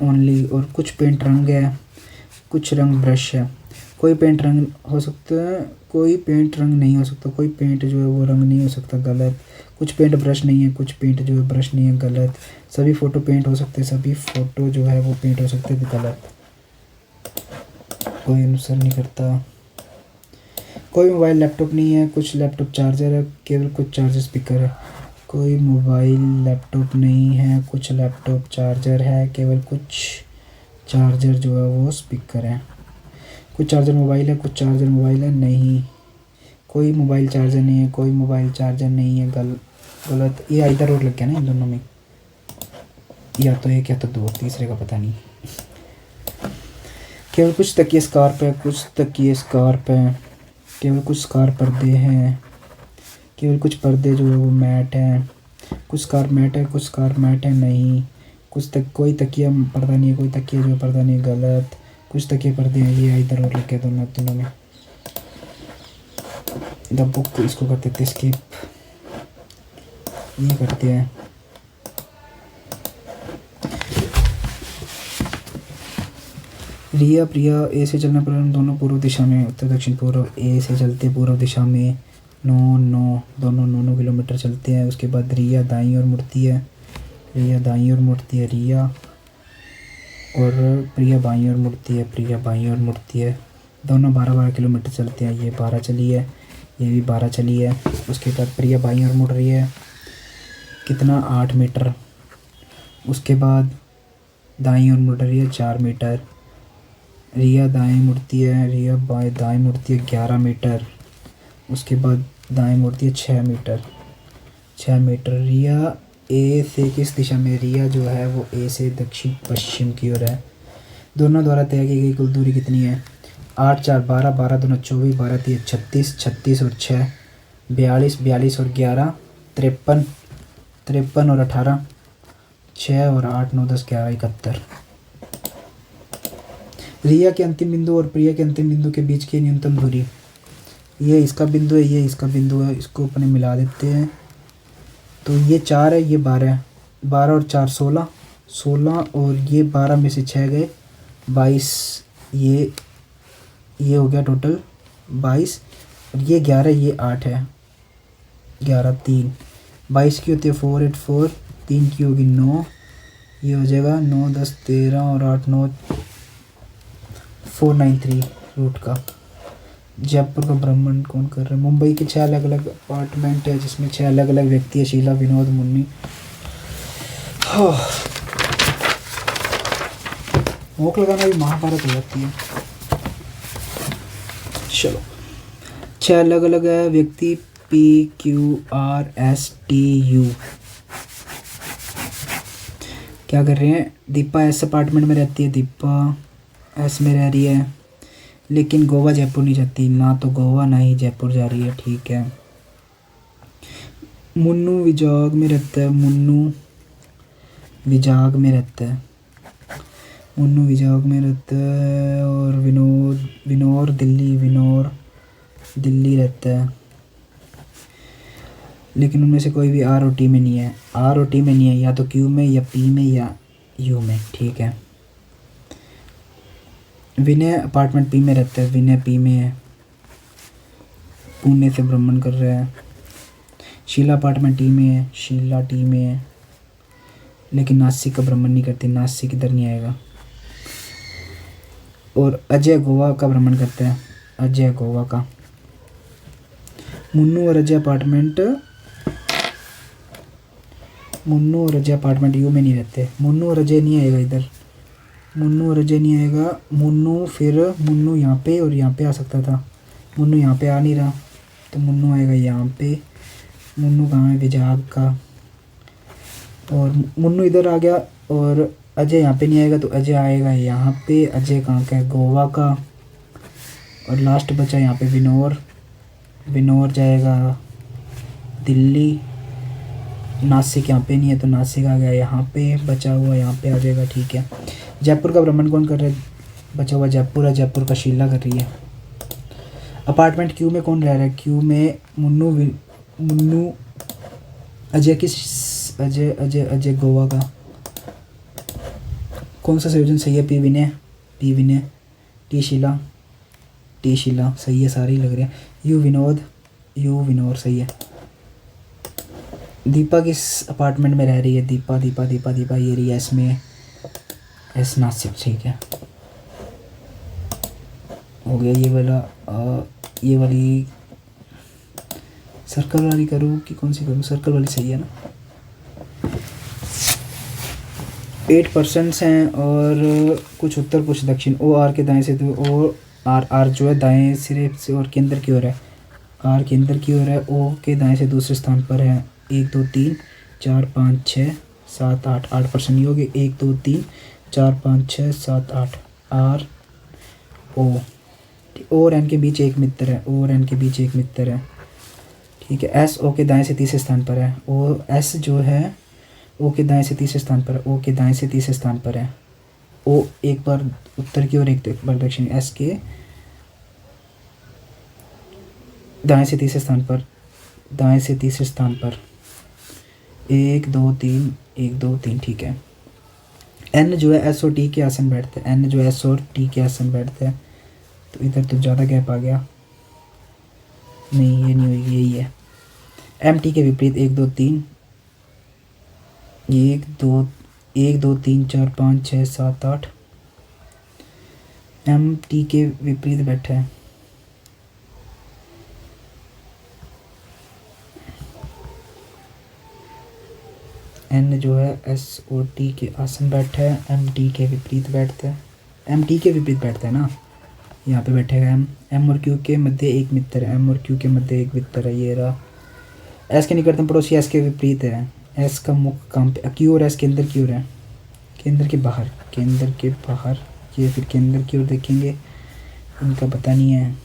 ओनली, और कुछ पेंट रंग है, कुछ रंग ब्रश है। कोई पेंट रंग हो सकता है, कोई पेंट रंग नहीं हो सकता, कोई पेंट जो है वो रंग नहीं हो सकता, गलत। कुछ पेंट ब्रश नहीं है, कुछ पेंट जो है ब्रश नहीं है, गलत। सभी फ़ोटो पेंट हो सकते हैं, सभी फ़ोटो जो है वो पेंट हो सकते हैं, गलत। कोई अनुसरण नहीं करता। कोई मोबाइल लैपटॉप नहीं है, कुछ लैपटॉप चार्जर है, केवल कुछ चार्जर स्पीकर है। कोई मोबाइल लैपटॉप नहीं है, कुछ लैपटॉप चार्जर है, केवल कुछ चार्जर जो है वो स्पीकर है। कुछ चार्जर मोबाइल है, कुछ चार्जर मोबाइल है नहीं। कोई मोबाइल चार्जर नहीं है, कोई मोबाइल चार्जर नहीं है, गलत। ये इधर और लग गया ना इन दोनों में, या तो एक या तो दो, तीसरे का पता नहीं। केवल कुछ तकिए स्कार्प है, कुछ तकिए स्कार्प है, केवल कुछ स्कार्प पर्दे हैं, केवल कुछ पर्दे जो है वो मैट हैं। कुछ स्कार्प मैट है, कुछ स्कार्प मैट है नहीं। कोई तकिया पर्दा नहीं है, कोई तकिया जो है पर्दा नहीं, गलत। कुछ तकिए पर्दे हैं, ये इधर और लग गया दोनों में। द बुक इसको कर देते स्किप, ये करते हैं। रिया प्रिया ए से चलना प्रारंभ, दोनों पूर्व दिशा में, उत्तर दक्षिण पूर्व। ए से चलते पूर्व दिशा में 9 दोनों 9 किलोमीटर चलते हैं। उसके बाद रिया दाईं ओर मुड़ती है, रिया दाईं ओर मुड़ती है, रिया और प्रिया बाईं ओर मुड़ती है, प्रिया बाईं ओर मुड़ती है। दोनों 12 किलोमीटर चलते हैं। ये 12 चली है, ये भी 12 चली है। उसके बाद प्रिया बाईं ओर मुड़ रही है, कितना 8 मीटर। उसके बाद दाईं ओर मुड़ रही है 4 मीटर। रिया दाएं मुड़ती है, रिया दाएं मुड़ती है 11 मीटर। उसके बाद दाएं मुड़ती है 6 मीटर, 6 मीटर। रिया ए से किस दिशा में, रिया जो है वो ए से दक्षिण पश्चिम की ओर है। दोनों द्वारा तय की गई कुल दूरी कितनी है? 8 4 12, 12 दूना 24, 12 3 36, 36 और 6 42, 42 और 11 53, 53 और 18 6 और 8 9 10 11 71। रिया के अंतिम बिंदु और प्रिया के अंतिम बिंदु के बीच की न्यूनतम दूरी, ये इसका बिंदु है, ये इसका बिंदु है, इसको अपने मिला देते हैं। तो ये 4 है, ये 12 है, 12 और 4 16, 16 और ये 12 में से 6 गए 22, ये हो गया टोटल 22 और ये 11, ये 8 है, 11 3 22 की होती है 4 8 4, 3 की होगी 9, ये हो जाएगा 9 10 13 और 8 9 493 रूट का। जयपुर का भ्रमण कौन कर रहा है? मुंबई के 6 अलग अलग अपार्टमेंट है जिसमें 6 अलग अलग व्यक्ति है, शीला विनोद मुन्नी। भूख लगाना भी महाभारत हो जाती है। चलो 6 अलग अलग है व्यक्ति, PQRSTU। क्या कर रहे हैं? दीपा एस अपार्टमेंट में रहती है, दीपा एस में रह रही है, लेकिन गोवा जयपुर नहीं जाती, ना तो गोवा ना ही जयपुर जा रही है, ठीक है। मुन्नू विजाग में रहता है, मुन्नू विजाग में रहता है, मुन्नू विजाग में रहता है। और विनोर दिल्ली रहता है, लेकिन उनमें से कोई भी आर और टी में नहीं है, आर और टी में नहीं है, या तो क्यू में या पी में या यू में, ठीक है। विनय अपार्टमेंट पी में रहता है, विनय पी में है, पुणे से भ्रमण कर रहा है। शीला अपार्टमेंट टी में है, शीला टी में है, लेकिन नासिक का भ्रमण नहीं करती, नासिक इधर नहीं आएगा। और अजय गोवा का भ्रमण करता है, अजय गोवा का। मुन्नू और अजय अपार्टमेंट यू में नहीं रहते, मुन्नू और अजय नहीं आएगा इधर, मुन्नू और अजय नहीं आएगा। मुन्नू यहाँ पे और यहाँ पे आ सकता था, मुन्नू यहाँ पे आ नहीं रहा, तो मुन्नू आएगा यहाँ पे। मुन्नू कहाँ है? विजाग का। और मुन्नू इधर आ गया और अजय यहाँ पे नहीं आएगा, तो अजय आएगा यहाँ पे। अजय कहाँ का है? गोवा का। और लास्ट बचा यहाँ पे विनोर जाएगा दिल्ली। नासिक यहाँ पे नहीं है, तो नासिक आ गया यहाँ पे, बचा हुआ यहाँ पे आ जाएगा, ठीक है। जयपुर का भ्रमण कौन कर रहा है? बचा हुआ जयपुर है, जयपुर का शीला कर रही है। अपार्टमेंट क्यू में कौन रह रहा है? क्यू में मुन्नू अजय गोवा का, कौन सा संयोजन सही है? पी विनय, टी शीला सही है, सारे ही लग रहे हैं। यू विनोद सही है। दीपा किस अपार्टमेंट में रह रही है? दीपा ये रही है इसमें, एस नासिक, ठीक है हो गया। ये वाला ये वाली सर्कल वाली करूँ कि कौन सी करूँ? सर्कल वाली सही है ना। 8% हैं और कुछ उत्तर कुछ दक्षिण। ओ आर के दाएं से तो ओ आर जो है दाएं सिरे से और केंद्र की ओर है। आर केंद्र की ओर है। ओ के दाएं से दूसरे स्थान पर है। 1 2 3 4 5 6 7 8 8% ही हो गए। 1 2 3 4 5 6 7 8। आर ओ और एन के बीच एक मित्र है। ठीक है। एस ओ के दाएं से तीसरे स्थान पर है। ओ एस जो है ओ के दाएं से तीसरे स्थान पर है। ओ एक बार उत्तर की ओर एक बार दक्षिण। एस के दाएं से तीसरे स्थान पर 1 2 3 ठीक है। एन जो है एस और टी के आसन बैठते हैं। तो इधर तो ज़्यादा गैप आ गया। नहीं ये नहीं होगी, यही है। एम टी के विपरीत 1 2 3 4 5 6 7 8। एम टी के विपरीत बैठा है। एन जो है एस ओ टी के आसन बैठा है। एम टी के विपरीत बैठता है ना, यहाँ पे बैठेगा। एम और क्यू के मध्य एक मित्र है। ये रहा। एस के निकटतम पड़ोसी एस के विपरीत है। एस का मुख्य काम पे क्यू और एस केंद्र की ओर है। केंद्र के बाहर ये फिर केंद्र की ओर देखेंगे, इनका पता नहीं है।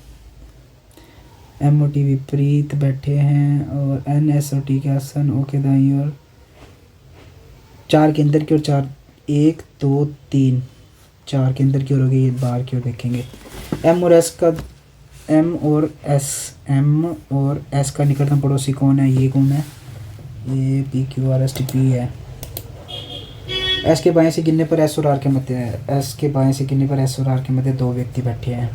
एम और टी विपरीत बैठे हैं और एन एस और टी के आसन ओ के दाईं ओर। 4 केंद्र की ओर 4 1 2 3 4 केंद्र की ओर हो गई। ये बाहर की ओर देखेंगे। एम और एस का निकटतम पड़ोसी कौन है? ये कौन है? ये P Q R S T P है। एस के बाएं से गिनने पर एस और आर के मध्य 2 व्यक्ति बैठे हैं।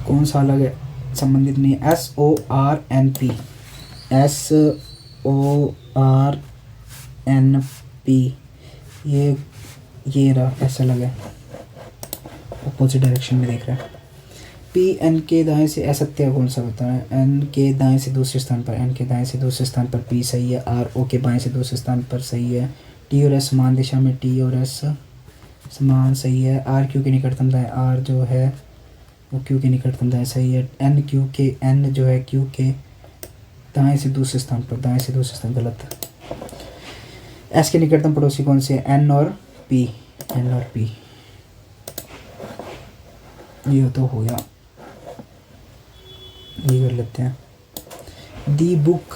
कौन सा अलग है, संबंधित नहीं है? S O R N P ये रहा, ऐसा लगा अपोजिट डायरेक्शन में देख रहा है। पी एन के दाएं से असत्य कौन सा होता है? एन के दाएं से दूसरे स्थान पर पी सही है। आर ओ के बाएं से दूसरे स्थान पर सही है। टी और एस समान दिशा में समान सही है। आर क्यू के निकटतम दाएं आर जो है वो क्यू के निकटतम दाएं सही है। एन जो है क्यू के दाएं से दूसरे स्थान गलत। एस के निकटतम पड़ोसी कौन से? एन और पी ये तो हो गया, ये कर लेते हैं। दी बुक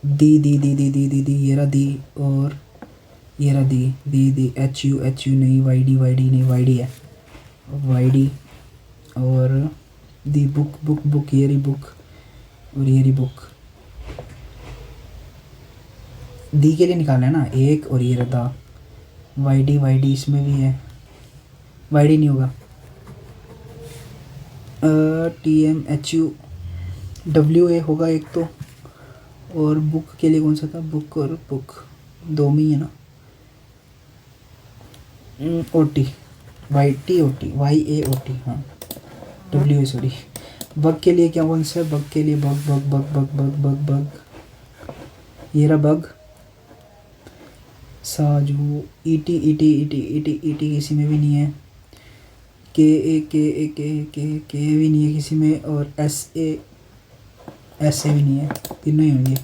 दी ये रहा दी और ये रहा दी एच यू नहीं वाई डी है वाई डी। और दी बुक ये रही बुक और ये रही बुक। दी के लिए निकालना है ना एक, और ये रहा वाई डी इसमें भी है। वाई डी नहीं होगा। TMHU WA होगा एक तो। और बुक के लिए कौन सा था? बुक और बुक 2 में ही है ना। OT YAOT हाँ WA सॉरी। बग के लिए क्या कौन सा है? बग के लिए बग ये रहा बग। साजू ET किसी में भी नहीं है। के भी नहीं है किसी में। और SA भी नहीं है, तीनों ही होंगे।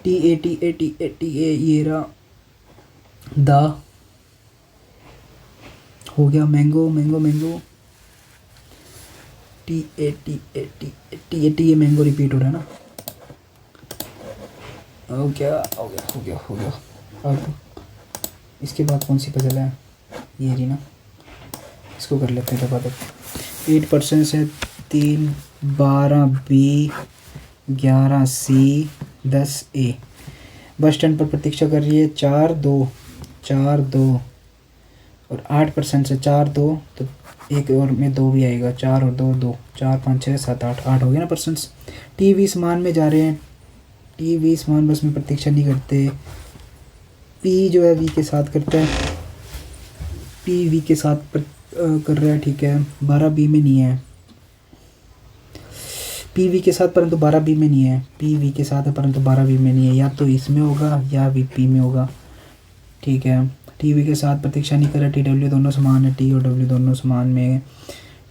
TA ये रहा दा हो गया। मैंगो TA ये मैंगो रिपीट हो रहा है ना। हो गया। अब इसके बाद कौन सी पजल है? ये रही ना, इसको कर लेते हैं दबा 8% से 3 12 B 11 C 10 A। Bus stand पर प्रतीक्षा कर रही है 4 2 और 8% से 4 2 तो एक और में 2 भी आएगा, 4 और 2 2, 4 5 6 7 8 8 हो गया ना परसेंट्स। टीवी सामान में जा रहे हैं, टीवी सामान बस में प्रतीक्षा नहीं करते। पी जो है वी के साथ करता है, पी वी के साथ कर रहा है, ठीक है। 12 बी में नहीं है, पी वी के साथ परंतु 12 बी में नहीं है, पी वी के साथ है परंतु 12 बी में नहीं है, या तो इसमें होगा या वी पी में होगा, ठीक है। टी वी के साथ प्रतीक्षा नहीं कर रहा, टी डब्ल्यू दोनों समान है, टी और डब्ल्यू दोनों समान में,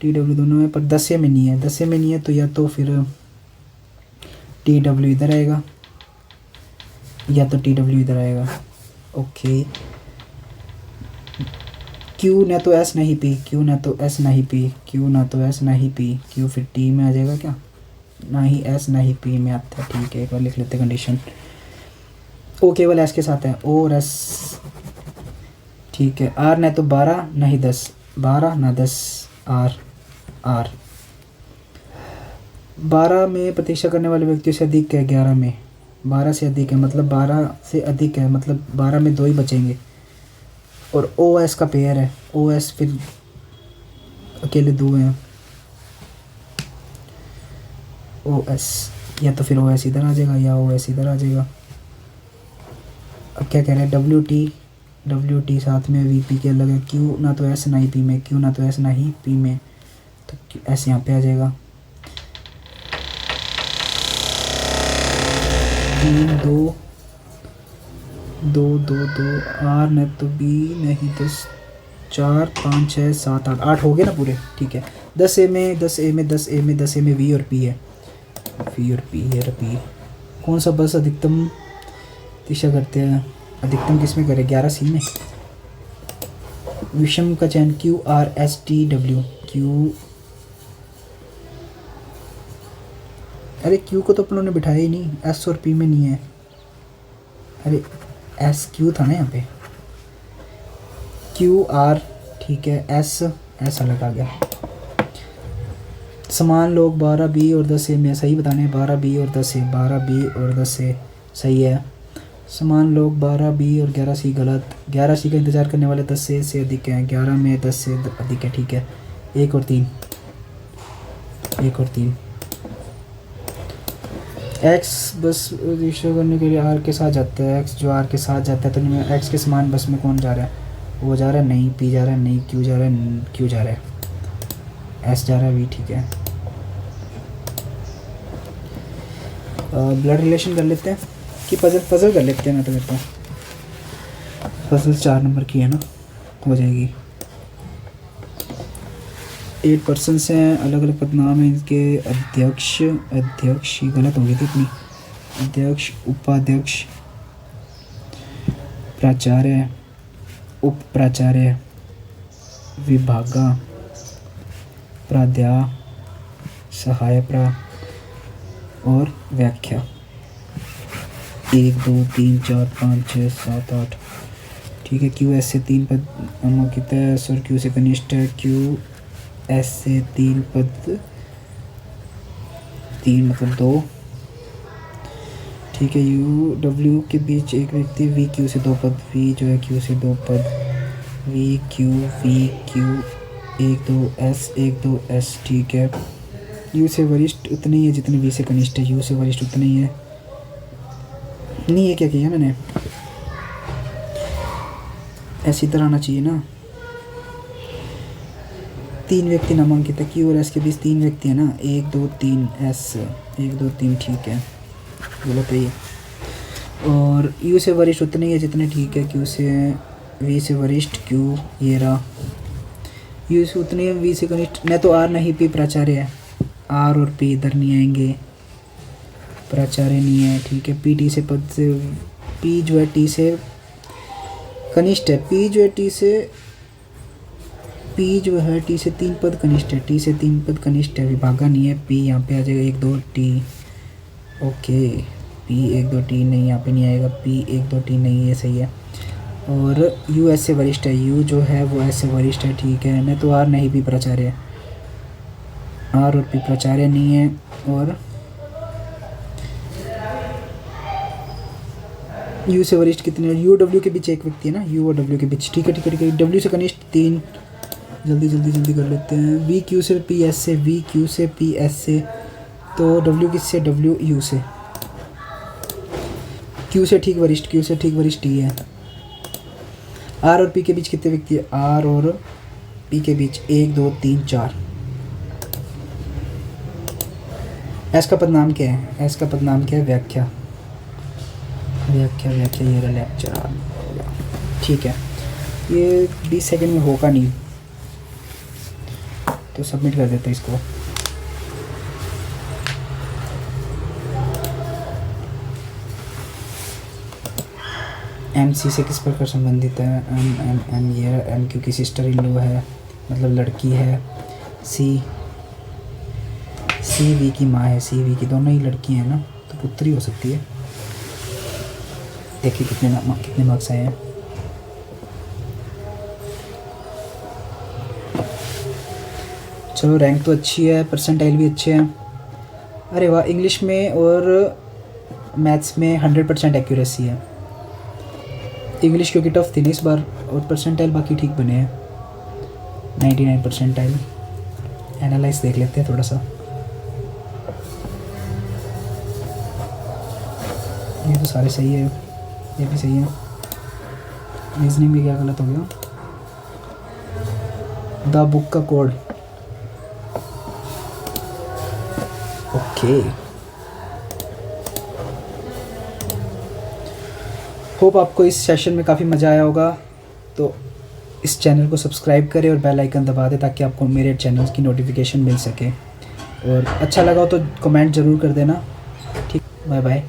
टी डब्ल्यू दोनों में, पर 10 में नहीं है, 10 में नहीं है तो या तो फिर टी डब्ल्यू इधर आएगा या तो टी डब्ल्यू इधर आएगा, ओके। क्यू ना तो एस नहीं पी, क्यू ना तो एस नहीं पी, क्यू ना तो एस नहीं पी, क्यू फिर टी में आ जाएगा क्या, ना ही एस ना ही पी में आता है, ठीक है। एक बार लिख लेते कंडीशन, ओ केवल एस के साथ है, ओ और एस, ठीक है। आर ना तो 12 ना ही 10, 12 ना 10, आर आर 12 में प्रतीक्षा करने वाले व्यक्तियों से अधिक है, 11 में 12 से अधिक है, मतलब 12 से अधिक है, मतलब 12 में 2 ही बचेंगे। और ओ एस का पेयर है, ओ एस फिर अकेले 2 हैं, ओ एस या तो फिर ओ एस इधर आ जाएगा या ओ एस इधर आ जाएगा। अब क्या कह रहे हैं, डब्ल्यू टी साथ में, वी पी के अलग है, क्यू ना तो एस ना ही पी में, क्यू ना तो एस ना ही पी में, तो एस यहाँ पे आ जाएगा। 3 2 2 2 2, आर न तो बी नहीं 10, 4 5 6 7 8 8 हो गए ना पूरे, ठीक है। 10 ए में 10 ए में 10 ए में 10 ए में वी और पी है, वी और पी है, पी कौन सा बस अधिकतम दिशा करते हैं, अधिकतम किस में करें, 11 सी में। विषम का चयन Q R S T W, Q, अरे क्यू को तो अपनों ने बिठाया ही नहीं, एस और पी में नहीं है, अरे एस क्यू था ना यहाँ पे, क्यू आर, ठीक है, एस एस अलग आ गया। समान लोग 12 बी और 10 ए में, सही बताने, 12 बी और 10 ए, 12 बी और 10 ए सही है। समान लोग 12 बी और 11 सी गलत, 11 सी का इंतज़ार करने वाले 10 से अधिक हैं, 11 में 10 से अधिक है, ठीक है। 1 और 3, 1 और 3, एक्स बस रजिस्टर करने के लिए आर के साथ जाता है, एक्स जो आर के साथ जाता है, तो एक्स के समान बस में कौन जा रहा है, वो जा रहा है नहीं, पी जा रहा है नहीं, क्यू जा रहा है, क्यू जा रहा है, एस जा रहा है वी, ठीक है। ब्लड रिलेशन कर लेते हैं कि पजल कर लेते हैं, मैं तो कहता हूँ पजल 4 नंबर की है ना, हो जाएगी। 8 पर्सन्स हैं, अलग अलग पदनाम हैं इनके, अध्यक्ष, अध्यक्ष ही गलत हो गई थी अपनी, अध्यक्ष, उपाध्यक्ष, प्राचार्य, उप प्राचार्य, विभागा, प्राध्याय, सहायक और व्याख्या। 1 2 3 4 5 6 7 8, ठीक है। क्यू एस से 3 पद नामांकित है, एस और क्यू से कनिष्ठ है, क्यू एस से 3 पद, 3 मतलब 2, ठीक है। यू डब्ल्यू के बीच एक व्यक्ति, वी क्यू से 2 पद, वी जो है क्यू से 2 पद, वी क्यू 1 2 एस 1 2 एस, ठीक है। यू से वरिष्ठ उतने ही है जितने वी से कनिष्ठ है, यू से वरिष्ठ उतने ही है, नहीं है क्या किया मैंने, ऐसी तरह आना चाहिए ना। 3 व्यक्ति नामांकित है, क्यू और एस के बीच 3 व्यक्ति है ना, 1 2 3 एस 1 2 3, ठीक है, गलत है ये। और यू से वरिष्ठ उतने ही है जितने, ठीक है, क्यू से, वी से वरिष्ठ क्यू, ये रहा, यू से उतने वी से कनिष्ठ, न तो आर नहीं पी प्राचार्य है, आर और पी इधर नहीं आएंगे, प्राचार्य नहीं है, ठीक है। पी टी से पद से, पी जो है टी से कनिष्ठ है, पी जो है टी से, पी जो है टी से 3 पद कनिष्ठ है, टी से 3 पद कनिष्ठ है, विभागा नहीं है, पी यहाँ पे आ जाएगा 1 2 टी, ओके। पी 1 2 टी नहीं, यहाँ पे नहीं आएगा, पी 1 2 टी नहीं, ये सही है। और यू एस से वरिष्ठ है, यू जो है वो एस से वरिष्ठ है, ठीक है। न तो आर नहीं पी प्राचार्य है, आर और पी प्राचार्य नहीं है, और यू से वरिष्ठ कितने, यू डब्ल्यू के बीच एक व्यक्ति है ना, यू और डब्ल्यू के बीच, ठीक है ठीक है ठीक है। डब्ल्यू से कनिष्ठ 3, जल्दी जल्दी जल्दी कर लेते हैं। वी क्यू से पी एस से, वी क्यू से पी एस से, तो डब्ल्यू किससे, डब्ल्यू यू से, क्यू से ठीक वरिष्ठ, क्यू से ठीक वरिष्ठ टी है। आर और पी के बीच कितने व्यक्ति है, आर और पी के बीच 1 2 3 4। एस का पदनाम क्या है, एस का पदनाम क्या है, व्याख्या व्याख्या व्याख्या, ये रहा लेक्चर, ठीक है। ये 20 सेकंड में होगा नहीं, तो सबमिट कर देते हैं इसको। एम सी से किस प्रकार संबंधित है, एम एम एम ये एम क्यू की सिस्टर इन लॉ है, मतलब लड़की है। सी सी वी की माँ है, सी वी की, दोनों ही लड़की हैं ना, तो पुत्री हो सकती है। देखिए कितने मार्क्स आए हैं। चलो रैंक तो अच्छी है, परसेंटाइल भी अच्छे हैं। अरे वाह, इंग्लिश में और मैथ्स में 100% एक्यूरेसी है। इंग्लिश क्योंकि टफ थी ना इस बार, और परसेंटाइल बाकी ठीक बने हैं, 99 परसेंटाइल। एनालाइज देख लेते हैं थोड़ा सा। ये तो सारे सही है, ये भी सही है। रीजनिंग भी क्या गलत हो गया, द बुक का कोड, ओके। होप आपको इस सेशन में काफ़ी मज़ा आया होगा, तो इस चैनल को सब्सक्राइब करें और बेल आइकन दबा दें ताकि आपको मेरे चैनल की नोटिफिकेशन मिल सके। और अच्छा लगा हो तो कमेंट ज़रूर कर देना, ठीक। Bye bye.